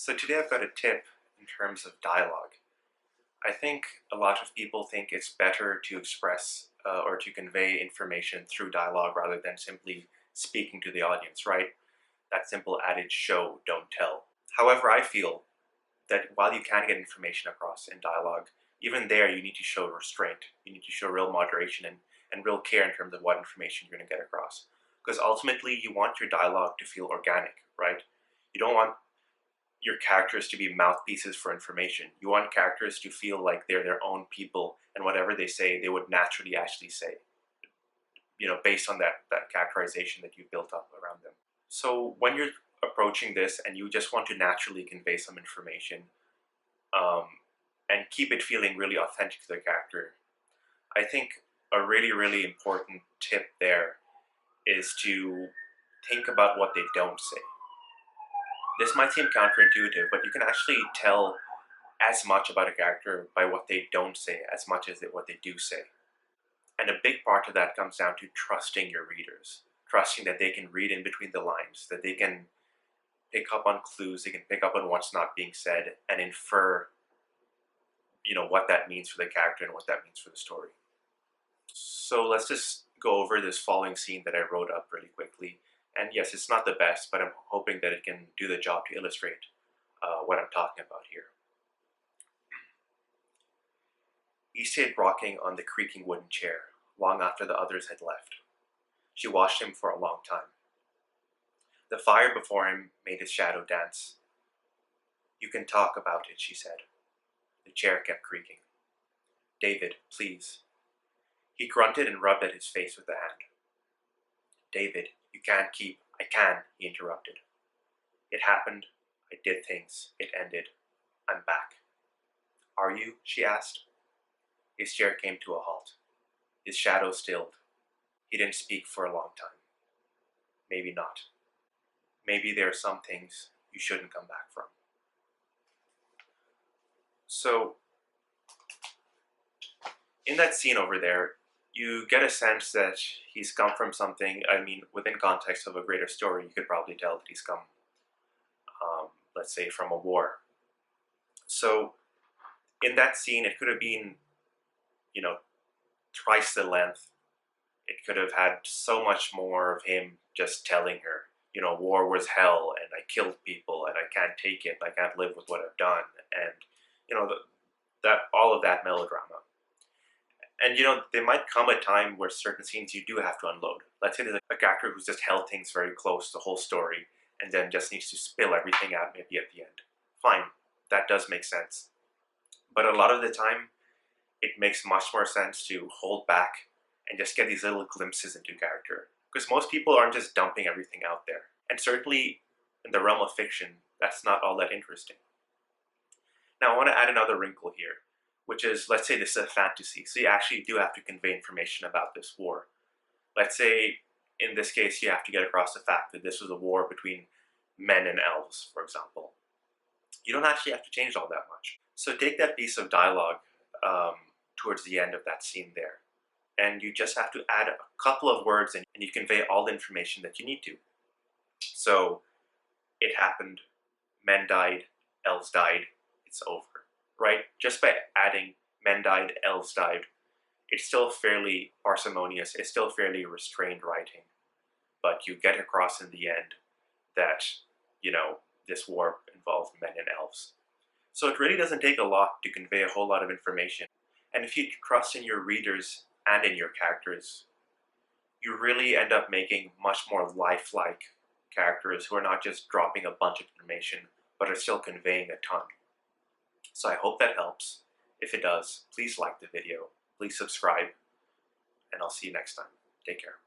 So today I've got a tip in terms of dialogue. I think a lot of people think it's better to express or to convey information through dialogue rather than simply speaking to the audience, right? That simple adage, show, don't tell. However, I feel that while you can get information across in dialogue, even there you need to show restraint. You need to show real moderation and real care in terms of what information you're going to get across. Because ultimately you want your dialogue to feel organic, right? You don't want your characters to be mouthpieces for information. You want characters to feel like they're their own people and whatever they say, they would naturally actually say, based on that characterization that you've built up around them. So when you're approaching this and you just want to naturally convey some information um, and keep it feeling really authentic to the character, I think a really, really important tip there is to think about what they don't say. This might seem counterintuitive, but you can actually tell as much about a character by what they don't say as much as what they do say. And a big part of that comes down to trusting your readers, trusting that they can read in between the lines, that they can pick up on clues, they can pick up on what's not being said and infer, what that means for the character and what that means for the story. So let's just go over this following scene that I wrote up really quickly. And yes, it's not the best, but I'm hoping that it can do the job to illustrate what I'm talking about here. He stayed rocking on the creaking wooden chair long after the others had left. She watched him for a long time. The fire before him made his shadow dance. "You can talk about it," she said. The chair kept creaking. "David, please." He grunted and rubbed at his face with a hand. "David, you can't keep—" "I can," he interrupted. "It happened. I did things. It ended. I'm back." "Are you?" she asked. His chair came to a halt. His shadow stilled. He didn't speak for a long time. "Maybe not. Maybe there are some things you shouldn't come back from." So, in that scene over there, you get a sense that he's come from something. Within context of a greater story, you could probably tell that he's come, let's say, from a war. So, in that scene, it could have been, twice the length. It could have had so much more of him just telling her, war was hell and I killed people and I can't take it, I can't live with what I've done, and, all of that melodrama. And there might come a time where certain scenes you do have to unload. Let's say there's a character who's just held things very close the whole story and then just needs to spill everything out maybe at the end. Fine, that does make sense. But a lot of the time, it makes much more sense to hold back and just get these little glimpses into character. Because most people aren't just dumping everything out there. And certainly, in the realm of fiction, that's not all that interesting. Now, I want to add another wrinkle here, which is, let's say this is a fantasy, so you actually do have to convey information about this war. Let's say, in this case, you have to get across the fact that this was a war between men and elves, for example. You don't actually have to change all that much. So take that piece of dialogue towards the end of that scene there, and you just have to add a couple of words and you convey all the information that you need to. So, it happened, men died, elves died, it's over, right? Just by adding men died, elves died, it's still fairly parsimonious, it's still fairly restrained writing, but you get across in the end that, this war involved men and elves. So it really doesn't take a lot to convey a whole lot of information. And if you trust in your readers and in your characters, you really end up making much more lifelike characters who are not just dropping a bunch of information, but are still conveying a ton. So I hope that helps. If it does, please like the video, please subscribe, and I'll see you next time. Take care.